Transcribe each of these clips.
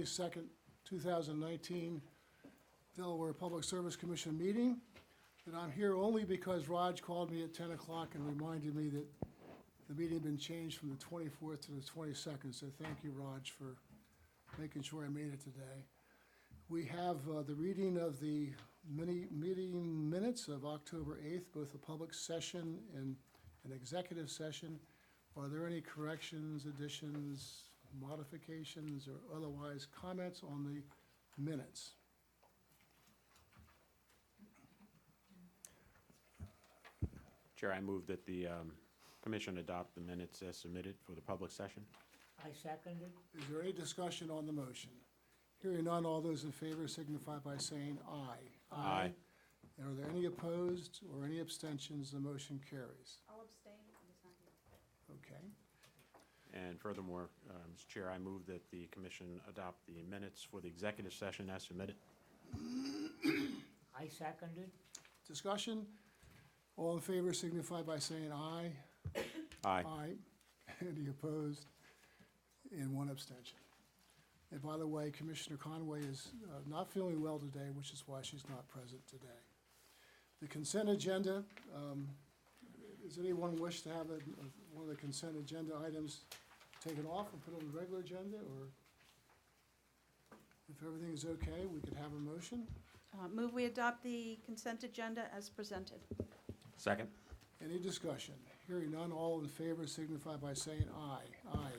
22nd, 2019 Delaware Public Service Commission meeting. And I'm here only because Raj called me at 10 o'clock and reminded me that the meeting had been changed from the 24th to the 22nd. So thank you, Raj, for making sure I made it today. We have the reading of the meeting minutes of October 8th, both a public session and an executive session. Are there any corrections, additions, modifications, or otherwise comments on the minutes? Chair, I move that the commission adopt the minutes as submitted for the public session. I second it. Is there any discussion on the motion? Hearing none, all those in favor signify by saying aye. Aye. And are there any opposed or any abstentions? The motion carries. I'll abstain, I'm just not here. Okay. And furthermore, Mr. Chair, I move that the commission adopt the minutes for the executive session as submitted. I second it. Discussion? All in favor signify by saying aye. Aye. Aye. Any opposed? And one abstention. And by the way, Commissioner Conway is not feeling well today, which is why she's not present today. The consent agenda, does anyone wish to have one of the consent agenda items taken off and put on the regular agenda? Or if everything is okay, we could have a motion? Move we adopt the consent agenda as presented. Second. Any discussion? Hearing none, all in favor signify by saying aye.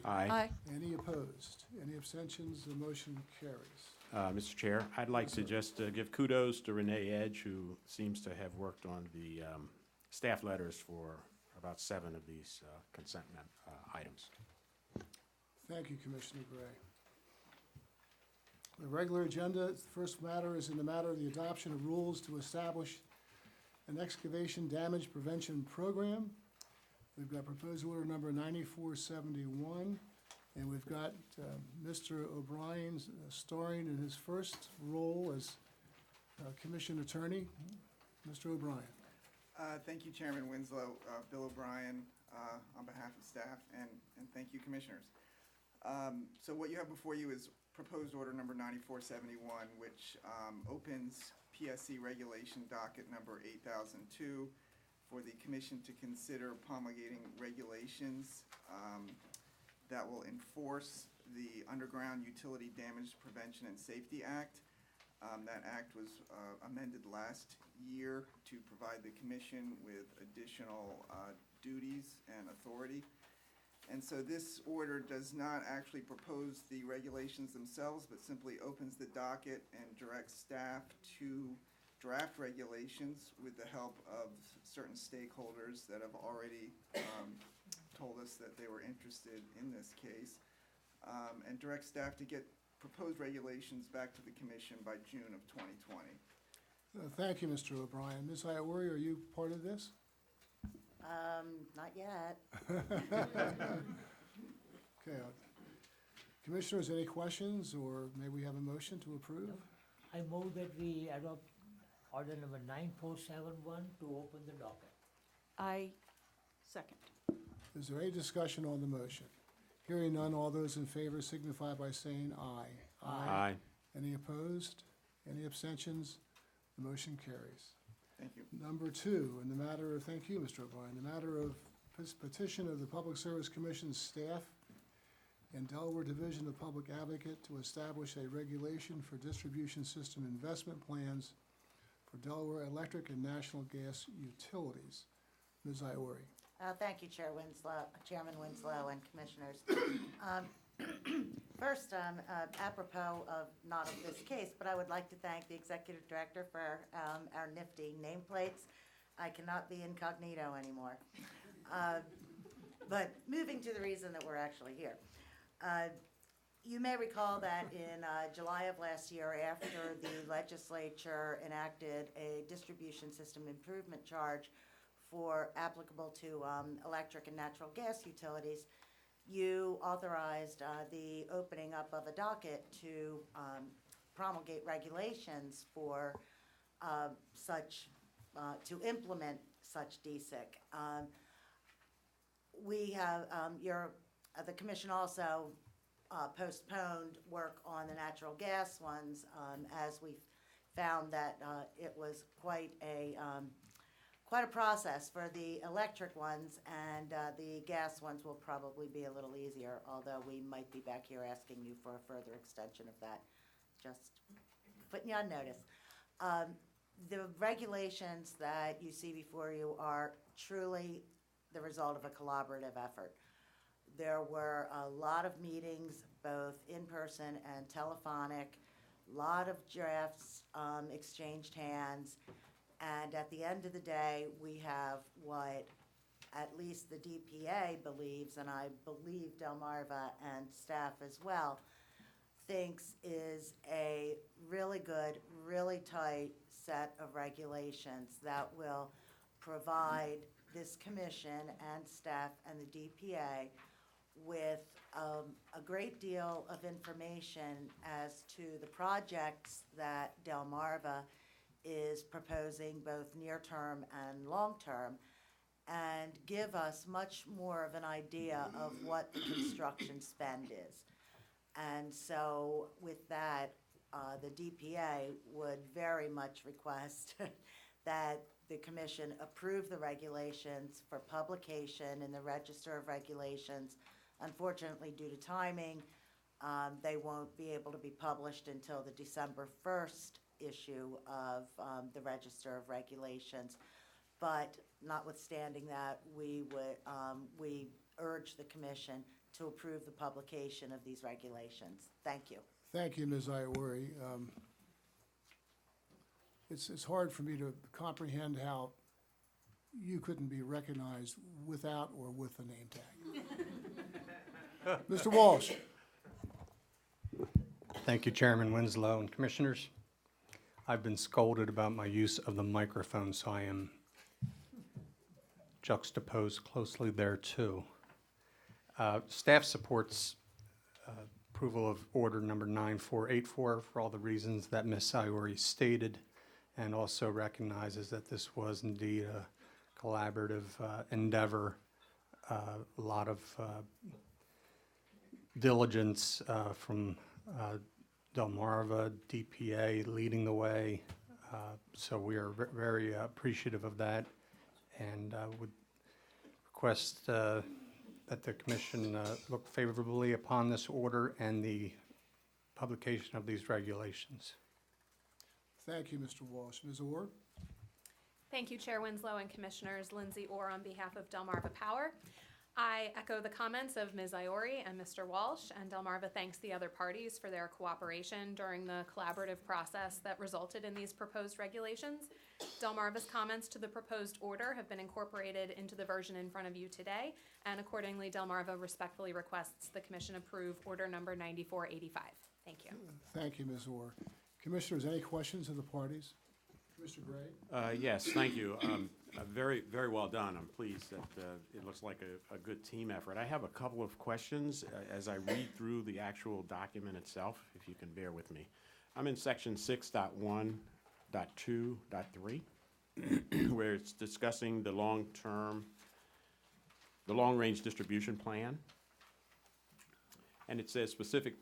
Aye. Any opposed? Any abstentions? The motion carries. Mr. Chair, I'd like to just give kudos to Renee Edge, who seems to have worked on the staff letters for about 7 of these consent items. Thank you, Commissioner Gray. The regular agenda, the first matter is in the matter of the adoption of rules to establish an excavation damage prevention program. We've got proposed order number 9471, and we've got Mr. O'Brien starring in his first role as commission attorney. Mr. O'Brien. Thank you, Chairman Winslow, Bill O'Brien, on behalf of staff, and thank you, commissioners. So what you have before you is proposed order number 9471, which opens PSC regulation docket number 8002 for the commission to consider promulgating regulations that will enforce the Underground Utility Damage Prevention and Safety Act. That act was amended last year to provide the commission with additional duties and authority. And so this order does not actually propose the regulations themselves, but simply opens the docket and directs staff to draft regulations with the help of certain stakeholders that have already told us that they were interested in this case, and direct staff to get proposed regulations back to the commission by June of 2020. Thank you, Mr. O'Brien. Ms. Iori, are you part of this? Not yet. Okay. Commissioners, any questions, or may we have a motion to approve? I move that we adopt order number 9471 to open the docket. I second. Is there any discussion on the motion? Hearing none, all those in favor signify by saying aye. Aye. Any opposed? Any abstentions? The motion carries. Thank you. Number 2, in the matter of, thank you, Mr. O'Brien, the matter of petition of the Public Service Commission's staff and Delaware Division of Public Advocate to establish a regulation for distribution system investment plans for Delaware electric and national gas utilities. Ms. Iori. Thank you, Chairman Winslow, and Commissioners. First, apropos of not of this case, but I would like to thank the Executive Director for our nifty nameplates. I cannot be incognito anymore. But moving to the reason that we're actually here. You may recall that in July of last year, after the legislature enacted a distribution system improvement charge for applicable to electric and natural gas utilities, you authorized the opening up of a docket to promulgate regulations for to implement such DSIC. We have the commission also postponed work on the natural gas ones, as we found that it was quite a process for the electric ones, and the gas ones will probably be a little easier, although we might be back here asking you for a further extension of that. Just putting you on notice. The regulations that you see before you are truly the result of a collaborative effort. There were a lot of meetings, both in person and telephonic, lot of drafts exchanged hands, and at the end of the day, we have what at least the DPA believes, and I believe Delmarva and staff as well, thinks is a really good, really tight set of regulations that will provide this commission and staff and the DPA with a great deal of information as to the projects that Delmarva is proposing, both near-term and long-term, and give us much more of an idea of what the construction spend is. And so with that, the DPA would very much request that the commission approve the regulations for publication in the Register of Regulations. Unfortunately, due to timing, they won't be able to be published until the December 1st issue of the Register of Regulations. But notwithstanding that, we urge the commission to approve the publication of these regulations. Thank you. Thank you, Ms. Iori. It's hard for me to comprehend how you couldn't be recognized without or with a name tag. Mr. Walsh. Thank you, Chairman Winslow and Commissioners. I've been scolded about my use of the microphone, so I am juxtaposed closely there too. Staff supports approval of order number 9484 for all the reasons that Ms. Iori stated, and also recognizes that this was indeed a collaborative endeavor. A lot of diligence from Delmarva, DPA leading the way. So we are very appreciative of that, and would request that the commission look favorably upon this order and the publication of these regulations. Thank you, Mr. Walsh. Ms. Orr? Thank you, Chair Winslow and Commissioners. Lindsay Orr on behalf of Delmarva Power. I echo the comments of Ms. Iori and Mr. Walsh, and Delmarva thanks the other parties for their cooperation during the collaborative process that resulted in these proposed regulations. Delmarva's comments to the proposed order have been incorporated into the version in front of you today, and accordingly, Delmarva respectfully requests the Commission approve order number 9485. Thank you. Thank you, Ms. Orr. Commissioners, any questions of the parties? Commissioner Gray? Yes, thank you. Very, very well done. I'm pleased that it looks like a good team effort. I have a couple of questions as I read through the actual document itself, if you can bear with me. I'm in section 6.1.2.3, where it's discussing the long-range distribution plan. And it says specific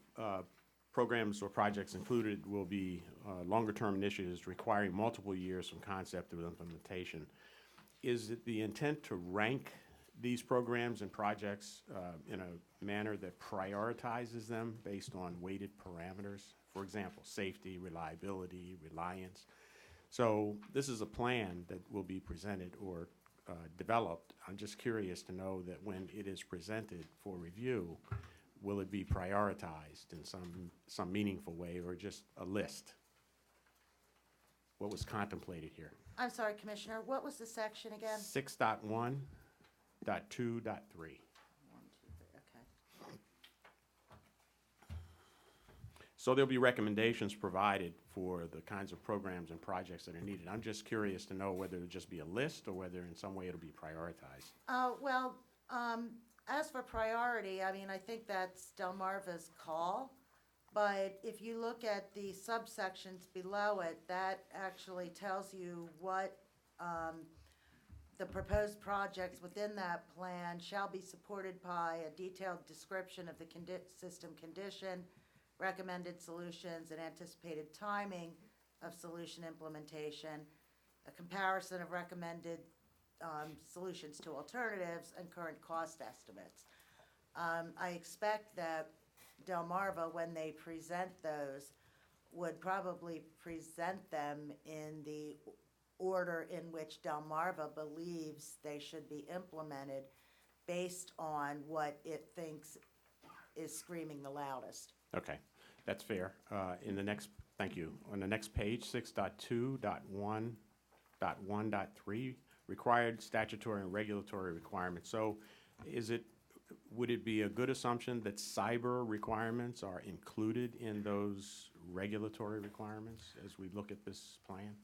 programs or projects included will be longer-term initiatives requiring multiple years from concept to implementation. Is it the intent to rank these programs and projects in a manner that prioritizes them based on weighted parameters? For example, safety, reliability, reliance. So this is a plan that will be presented or developed. I'm just curious to know that when it is presented for review, will it be prioritized in some meaningful way, or just a list? What was contemplated here? I'm sorry, Commissioner, what was the section again? 6.1.2.3. 1, 2, 3, okay. So there'll be recommendations provided for the kinds of programs and projects that are needed. I'm just curious to know whether it'll just be a list or whether in some way it'll be prioritized. Well, as for priority, I mean, I think that's Delmarva's call. But if you look at the subsections below it, that actually tells you what the the proposed projects within that plan shall be supported by a detailed description of the system condition, recommended solutions, and anticipated timing of solution implementation, a comparison of recommended solutions to alternatives, and current cost estimates. I expect that Delmarva, when they present those, would probably present them in the order in which Delmarva believes they should be implemented based on what it thinks is screaming the loudest. Okay, that's fair. In the next, thank you. On the next page, 6.2.1.1.3, required statutory and regulatory requirements. So would it be a good assumption that cyber requirements are included in those regulatory requirements as we look at this plan?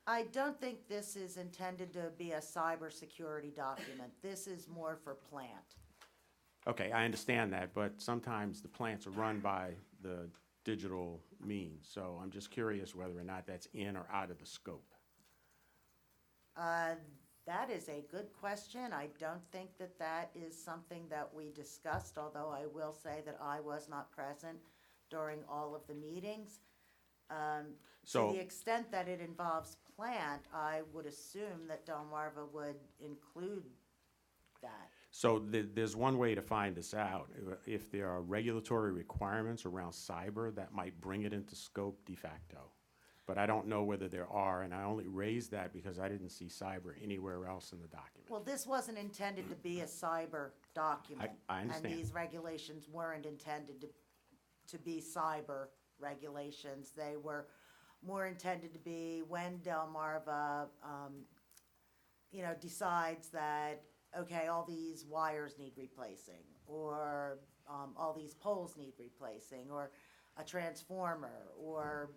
I don't think this is intended to be a cybersecurity document. This is more for plant. Okay, I understand that, but sometimes the plants are run by the digital means. So I'm just curious whether or not that's in or out of the scope. That is a good question. I don't think that that is something that we discussed, although I will say that I was not present during all of the meetings. To So- the extent that it involves plant, I would assume that Delmarva would include that. So there's one way to find this out. If there are regulatory requirements around cyber, that might bring it into scope de facto. But I don't know whether there are, and I only raised that because I didn't see cyber anywhere else in the document. Well, this wasn't intended to be a cyber document. I understand. And these regulations weren't intended to be cyber regulations. They were more intended to be when Delmarva, decides that, okay, all these wires need replacing, or all these poles need replacing, or a transformer, or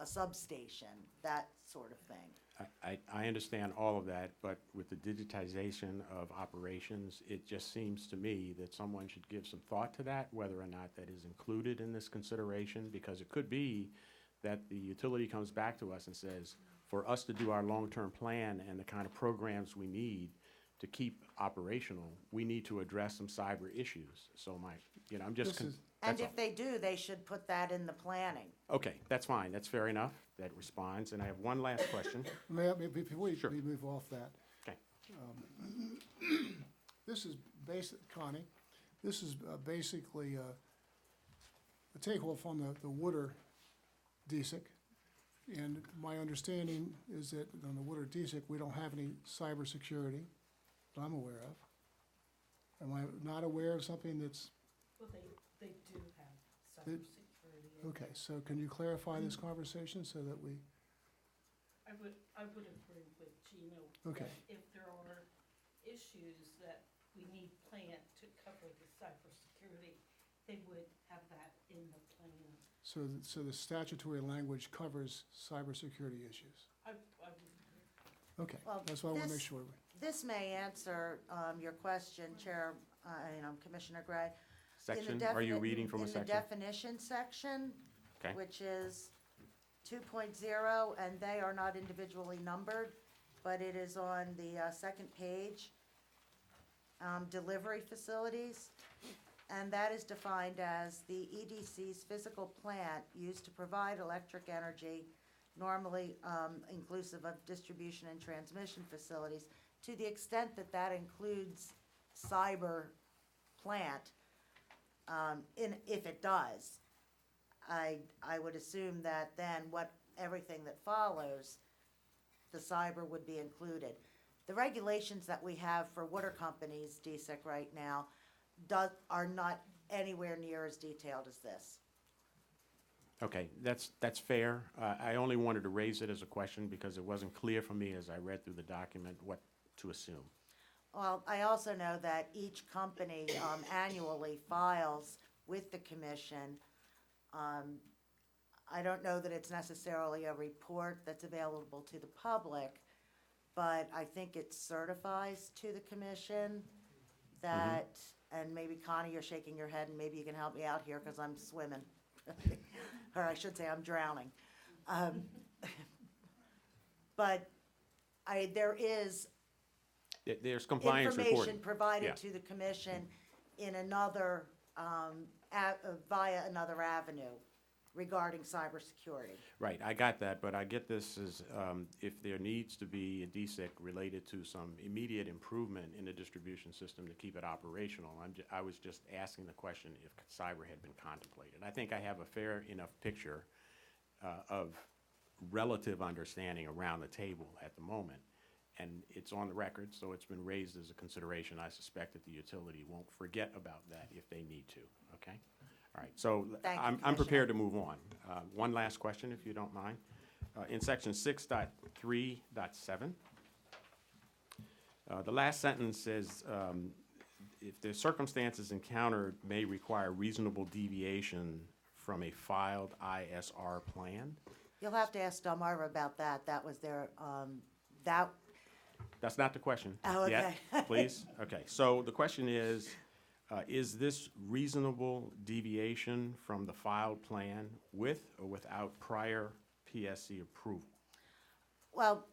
a substation, that sort of thing. I understand all of that, but with the digitization of operations, it just seems to me that someone should give some thought to that, whether or not that is included in this consideration, because it could be that the utility comes back to us and says, for us to do our long-term plan and the kind of programs we need to keep operational, we need to address some cyber issues. So I'm just, This is- And that's all. if they do, they should put that in the planning. Okay, that's fine, that's fair enough, that responds, and I have one last question. Before we Sure. move off that. Okay. This is Connie, this is basically a takeoff on the Woodard DSIC. And my understanding is that on the Woodard DSIC, we don't have any cybersecurity that I'm aware of. Am I not aware of something that's, Well, they do have They- cybersecurity. okay, so can you clarify this conversation so that we, I would agree with Gino. Okay. that If there are issues that we need plant to cover the cybersecurity, they would have that in the plan. so the statutory language covers cybersecurity issues? I would agree. Okay, Well, that's why I want to make this- sure. This may answer your question, Chair, Commissioner Gray. In the Section, are you reading from a In the section? definition section, Okay. which is 2.0, and they are not individually numbered, but it is on the second page, delivery facilities. And that is defined as the EDC's physical plant used to provide electric energy, normally inclusive of distribution and transmission facilities, to the extent that that includes cyber plant. If it does, I would assume that then everything that follows, the cyber would be included. The regulations that we have for water companies, DSIC right now, are not anywhere near as detailed as this. Okay, that's fair. I only wanted to raise it as a question because it wasn't clear for me as I read through the document what to assume. Well, I also know that each company annually files with the commission. I don't know that it's necessarily a report that's available to the public, but I think it certifies to the commission that, and maybe Connie, you're shaking your head, and maybe you can help me out here because I'm swimming. Or I should say I'm drowning. But there is There's compliance reporting. information provided Yeah. to the commission in another, via another avenue regarding cybersecurity. Right, I got that, but I get this as, if there needs to be a DSIC related to some immediate improvement in the distribution system to keep it operational, I was just asking the question if cyber had been contemplated. I think I have a fair enough picture of relative understanding around the table at the moment, and it's on the record, so it's been raised as a consideration. I suspect that the utility won't forget about that if they need to, okay? All right, so Thank you, I'm Commissioner. prepared to move on. One last question, if you don't mind. In section 6.3.7, the last sentence says, if the circumstances encountered may require reasonable deviation from a filed ISR plan. You'll have to ask Delmarva about that. That was their, That's not the question Oh, yet, okay. please. Okay, so the question is this reasonable deviation from the filed plan with or without prior PSC approval? well,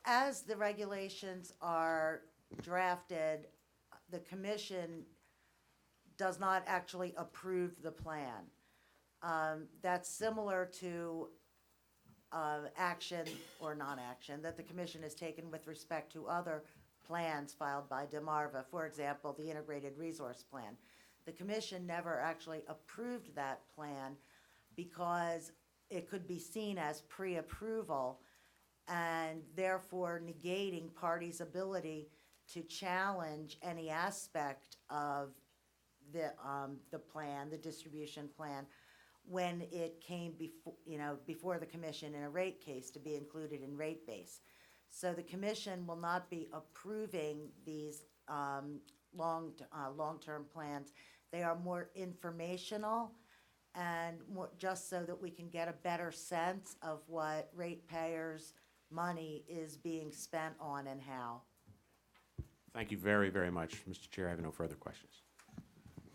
as the regulations are drafted, the commission does not actually approve the plan. That's similar to action or non-action that the commission has taken with respect to other plans filed by Delmarva. For example, the Integrated Resource Plan. The commission never actually approved that plan because it could be seen as pre-approval and therefore negating parties' ability to challenge any aspect of the plan, the distribution plan, when it came before the commission in a rate case to be included in rate base. So the commission will not be approving these long-term plans. They are more informational and more just so that we can get a better sense of what ratepayers' money is being spent on and how. Thank you very, very much, Mr. Chair. I have no further questions.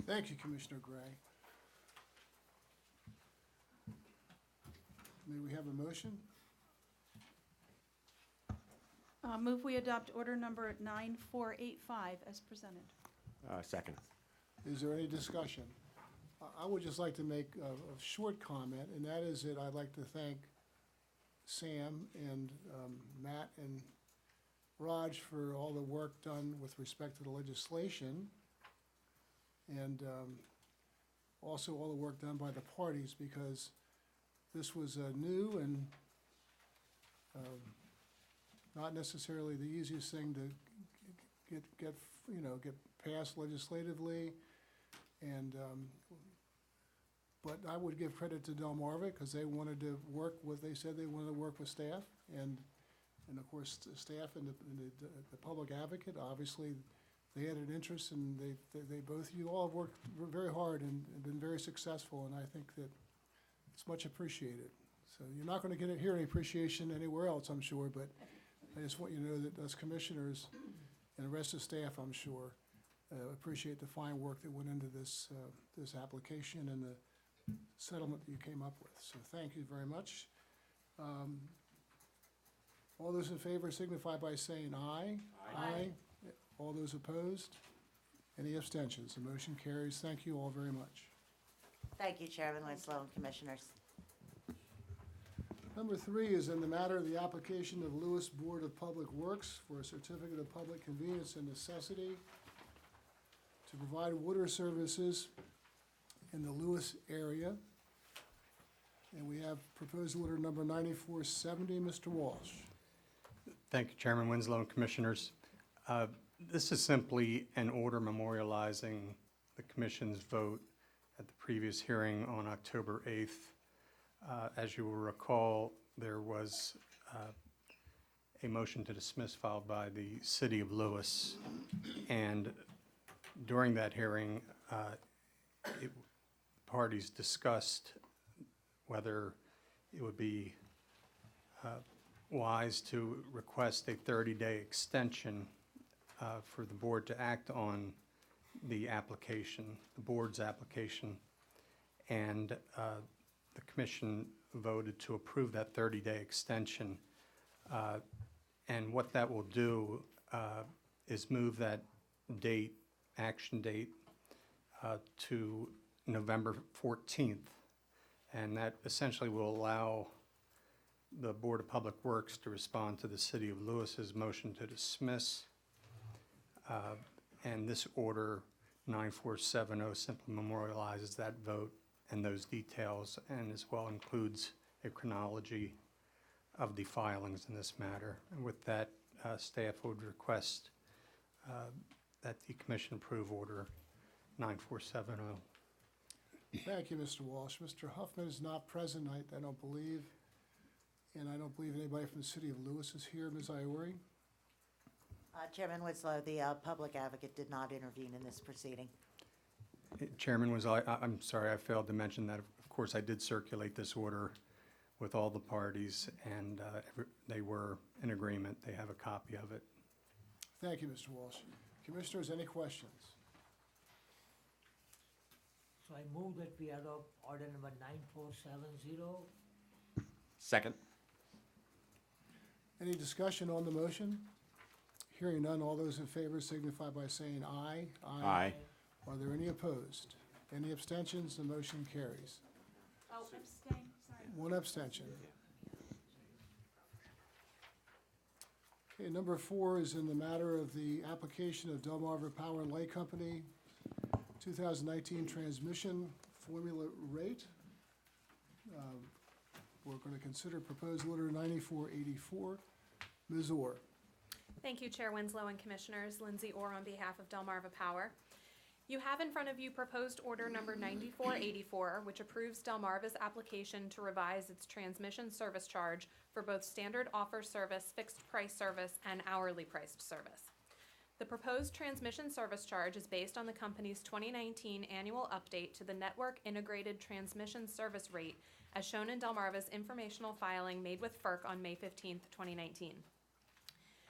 Thank you, Commissioner Gray. May we have a motion? Move we adopt order number 9485 as presented. Second. Is there any discussion? I would just like to make a short comment, and that is that I'd like to thank Sam and Matt and Raj for all the work done with respect to the legislation, and also all the work done by the parties, because this was new and not necessarily the easiest thing to get passed legislatively, and but I would give credit to Delmarva because they wanted to work with. They said they wanted to work with staff, and of course the staff and the public advocate. Obviously, they had an interest, and they both, you all have worked very hard and been very successful, and I think that it's much appreciated. So you're not going to hear any appreciation anywhere else, I'm sure, but I just want you to know that us commissioners and the rest of the staff, I'm sure, appreciate the fine work that went into this application and the settlement that you came up with. So thank you very much. All those in favor signify by saying aye. Aye. All those opposed? Any abstentions? The motion carries. Thank you all very much. Thank you, Chairman Winslow and Commissioners. Number 3 is in the matter of the application of Lewis Board of Public Works for a certificate of public convenience and necessity to provide water services in the Lewis area. And we have proposed order number 9470, Mr. Walsh. Thank you, Chairman Winslow and Commissioners. This is simply an order memorializing the Commission's vote at the previous hearing on October 8th. As you will recall, there was a motion to dismiss filed by the City of Lewis, and during that hearing, parties discussed whether it would be wise to request a 30-day extension for the board to act on the application, the board's application, and the commission voted to approve that 30-day extension. And what that will do is move that date, action date, to November 14th. And that essentially will allow the Board of Public Works to respond to the City of Lewis's motion to dismiss. And this order 9470 simply memorializes that vote and those details, and as well includes a chronology of the filings in this matter. And with that, staff would request that the commission approve order 9470. Thank you, Mr. Walsh. Mr. Huffman is not present, I don't believe, and I don't believe anybody from the City of Lewis is here. Ms. Iori? Chairman Winslow, the public advocate did not intervene in this proceeding. Chairman, I'm sorry, I failed to mention that, of course, I did circulate this order with all the parties, and they were in agreement. They have a copy of it. Thank you, Mr. Walsh. Commissioners, any questions? So I move that we adopt order number 9470. Second. Any discussion on the motion? Hearing none, all those in favor signify by saying aye. Aye. Are there any opposed? Any abstentions? The motion carries. Oh, abstain, sorry. One abstention. Okay, number 4 is in the matter of the application of Delmarva Power and Light Company 2019 transmission formula rate. We're going to consider proposed order 9484. Ms. Orr. Thank you, Chair Winslow and Commissioners. Lindsay Orr on behalf of Delmarva Power. You have in front of you proposed order number 9484, which approves Delmarva's application to revise its transmission service charge for both standard offer service, fixed price service, and hourly priced service. The proposed transmission service charge is based on the company's 2019 annual update to the Network Integrated Transmission Service Rate, as shown in Delmarva's informational filing made with FERC on May 15, 2019.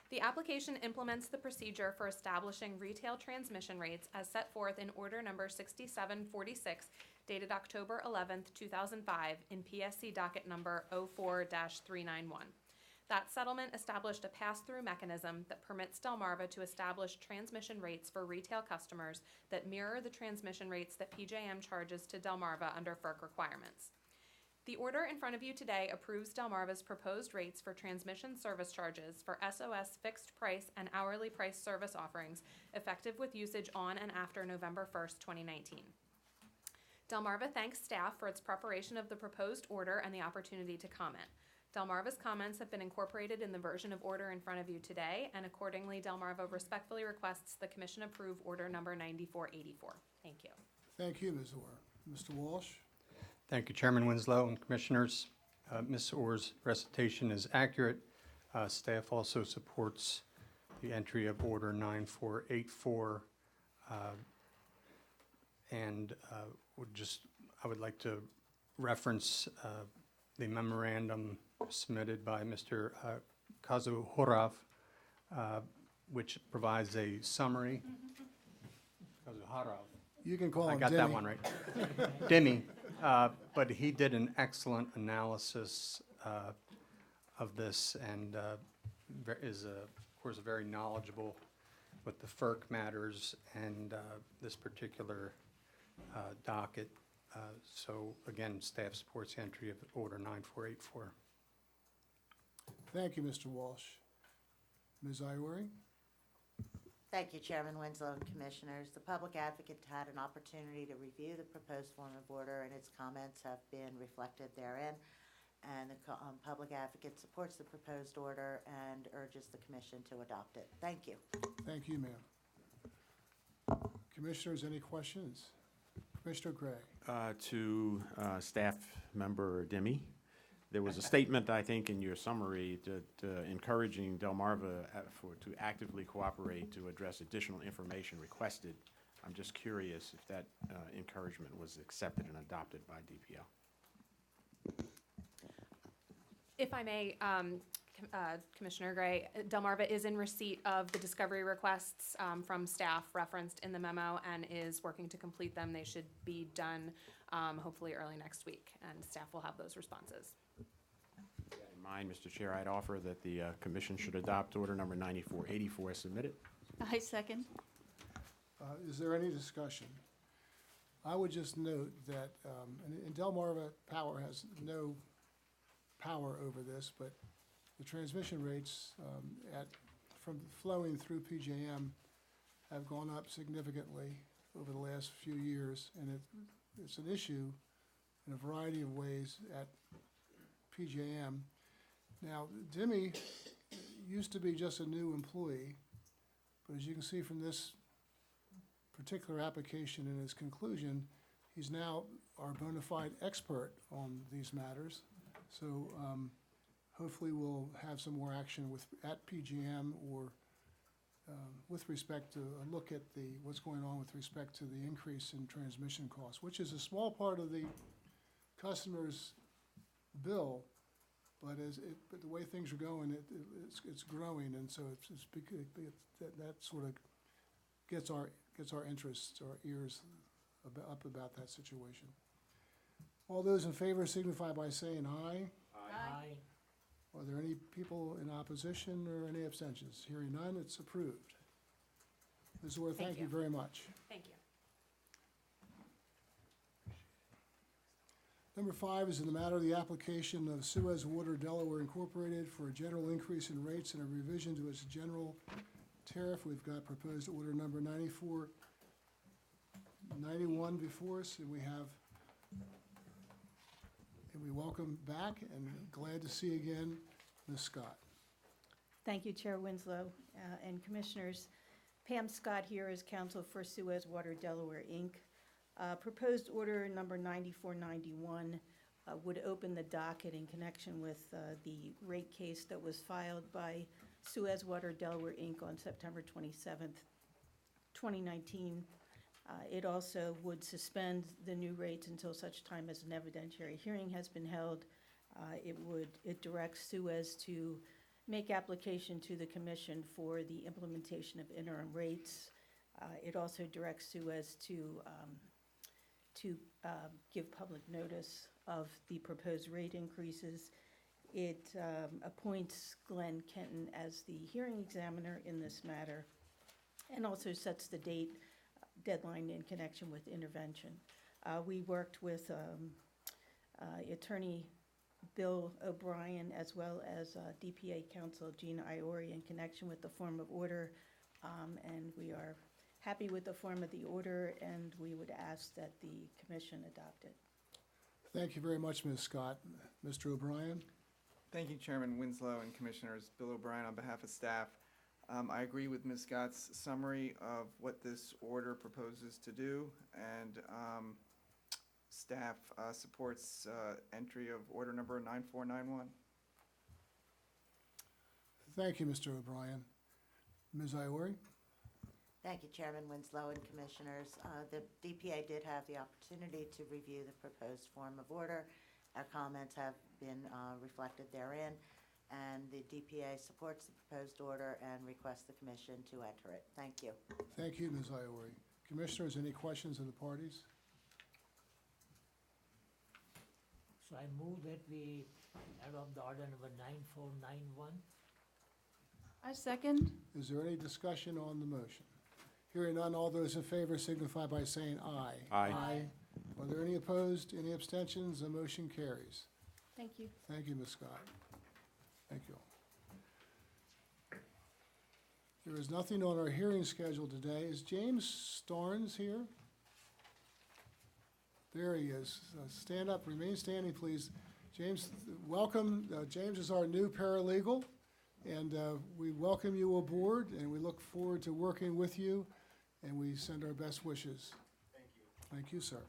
The application implements the procedure for establishing retail transmission rates as set forth in order number 6746, dated October 11, 2005, in PSC docket number 04-391. That settlement established a pass-through mechanism that permits Delmarva to establish transmission rates for retail customers that mirror the transmission rates that PJM charges to Delmarva under FERC requirements. The order in front of you today approves Delmarva's proposed rates for transmission service charges for SOS fixed price and hourly price service offerings effective with usage on and after November 1st, 2019. Delmarva thanks staff for its preparation of the proposed order and the opportunity to comment. Delmarva's comments have been incorporated in the version of order in front of you today, and accordingly, Delmarva respectfully requests the Commission approve order number 9484. Thank you. Thank you, Ms. Orr. Mr. Walsh? Thank you, Chairman Winslow and Commissioners. Ms. Orr's recitation is accurate. Staff also supports the entry of Order 9484. I would like to reference the memorandum submitted by Mr. Kazuhorov, which provides a summary. Kazuharov. You can call I him got that Denny. one right. Demi, but he did an excellent analysis of this and is, of course, very knowledgeable with the FERC matters and this particular docket. So again, staff supports the entry of Order 9484. Thank you, Mr. Walsh. Ms. Iori? Thank you, Chairman Winslow and Commissioners. The Public Advocate had an opportunity to review the proposed form of order, and its comments have been reflected therein. And the Public Advocate supports the proposed order and urges the Commission to adopt it. Thank you. Thank you, ma'am. Commissioners, any questions? Commissioner Gray? To staff member Demi, there was a statement, I think, in your summary encouraging Delmarva to actively cooperate to address additional information requested. I'm just curious if that encouragement was accepted and adopted by DPL. If I may, Commissioner Gray, Delmarva is in receipt of the discovery requests from staff referenced in the memo and is working to complete them. They should be done hopefully early next week, and staff will have those responses. In mind, Mr. Chair, I'd offer that the Commission should adopt order number 9484 as submitted. I second. Is there any discussion? I would just note that, and Delmarva Power has no power over this, but the transmission rates from flowing through PJM have gone up significantly over the last few years, and it's an issue in a variety of ways at PJM. Now, Dimmy used to be just a new employee, but as you can see from this particular application and its conclusion, he's now our bona fide expert on these matters. So hopefully we'll have some more action at PGM or with respect to a look at what's going on with respect to the increase in transmission costs, which is a small part of the customer's bill, but but the way things are going, it's growing, and so that sort of gets our interests, our ears up about that situation. All those in favor signify by saying aye. Aye. Are there any people in opposition or any abstentions? Hearing none, it's approved. Ms. Orr, thank you very much. Thank you. Number 5 is in the matter of the application of Suez Water Delaware Incorporated for a general increase in rates and a revision to its general tariff. We've got proposed order number 9491 before us, and we welcome back and glad to see again Ms. Scott. Thank you, Chair Winslow and Commissioners. Pam Scott here as counsel for Suez Water Delaware, Inc. Proposed order number 9491 would open the docket in connection with the rate case that was filed by Suez Water Delaware, Inc. on September 27th, 2019. It also would suspend the new rates until such time as an evidentiary hearing has been held. It directs Suez to make application to the Commission for the implementation of interim rates. It also directs Suez to give public notice of the proposed rate increases. It appoints Glenn Kenton as the hearing examiner in this matter, and also sets the deadline in connection with intervention. We worked with Attorney Bill O'Brien as well as DPA counsel Gina Iori in connection with the form of order, and we are happy with the form of the order, and we would ask that the Commission adopt it. Thank you very much, Ms. Scott. Mr. O'Brien? Thank you, Chairman Winslow and Commissioners. Bill O'Brien on behalf of staff. I agree with Ms. Scott's summary of what this order proposes to do, and staff supports entry of order number 9491. Thank you, Mr. O'Brien. Ms. Iori? Thank you, Chairman Winslow and Commissioners. The DPA did have the opportunity to review the proposed form of order. Our comments have been reflected therein, and the DPA supports the proposed order and requests the Commission to enter it. Thank you. Thank you, Ms. Iori. Commissioners, any questions of the parties? So I move that we adopt the order number 9491. I second. Is there any discussion on the motion? Hearing none, all those in favor signify by saying aye. Aye. Are there any opposed, any abstentions? The motion carries. Thank you. Thank you, Ms. Scott. Thank you. There is nothing on our hearing schedule today. Is James Starnes here? There he is. Stand up, remain standing, please. James, welcome. James is our new paralegal, and we welcome you aboard, and we look forward to working with you, and we send our best wishes. Thank you. Thank you, sir.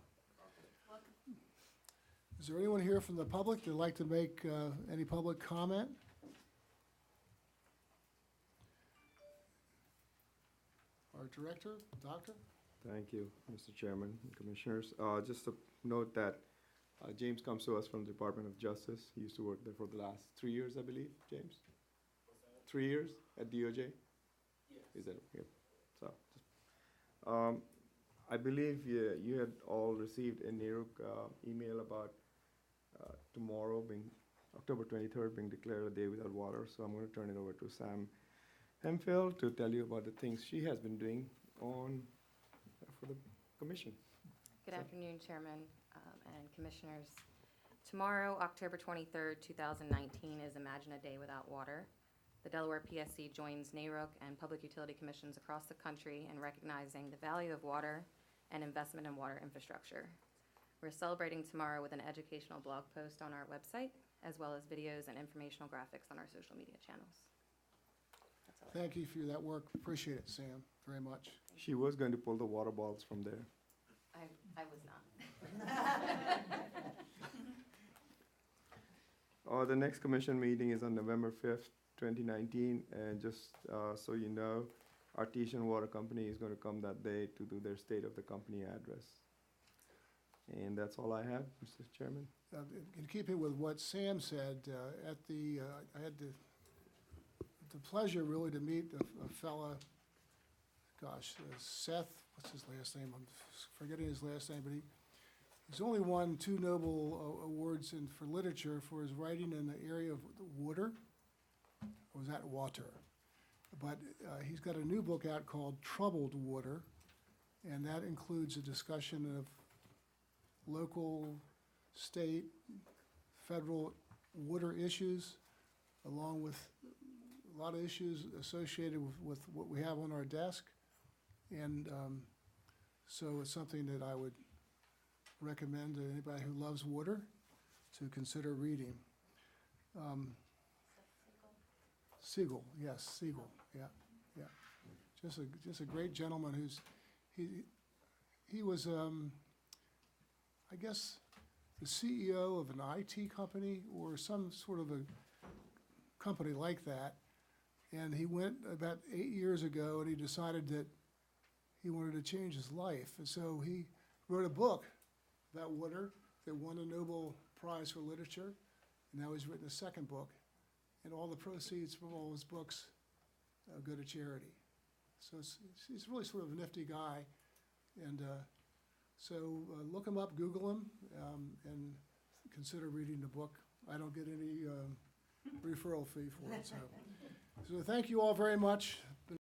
Is there anyone here from the public that'd like to make any public comment? Our director, doctor? Thank you, Mr. Chairman and Commissioners. Just to note that James comes to us from the Department of Justice. He used to work there for the last 3 years, I believe, James? 3 years at DOJ? Yes. Is that, yeah. So, I believe you had all received a NARUC email about tomorrow being, October 23rd being declared a day without water, so I'm going to turn it over to Sam Hemphill to tell you about the things she has been doing for the commission. Good afternoon, Chairman and Commissioners. Tomorrow, October 23rd, 2019, is Imagine a Day Without Water. The Delaware PSC joins NARUC and public utility commissions across the country in recognizing the value of water and investment in water infrastructure. We're celebrating tomorrow with an educational blog post on our website, as well as videos and informational graphics on our social media channels. That's all I have. Thank you for that work. Appreciate it, Sam, very much. She was going to pull the water balls from there. I was not. The next commission meeting is on November 5th, 2019, and just so you know, Artesian Water Company is going to come that day to do their state of the company address. And that's all I have, Mr. Chairman. In keeping with what Sam said, I had the pleasure really to meet a fella, Seth, what's his last name? I'm forgetting his last name, but he's only won 2 Nobel Awards for literature for his writing in the area of water. Or was that water? But he's got a new book out called Troubled Water, and that includes a discussion of local, state, federal water issues, along with a lot of issues associated with what we have on our desk. And so it's something that I would recommend to anybody who loves water to consider reading. Siegel, yes, Siegel, yeah. Just a great gentleman he was, I guess, the CEO of an IT company or some sort of a company like that. And he went about 8 years ago and he decided that he wanted to change his life. And so he wrote a book about water that won a Nobel Prize for Literature. And now he's written a second book. And all the proceeds from all his books go to charity. So he's really sort of a nifty guy. And so look him up, Google him, and consider reading the book. I don't get any referral fee for it. So thank you all very much.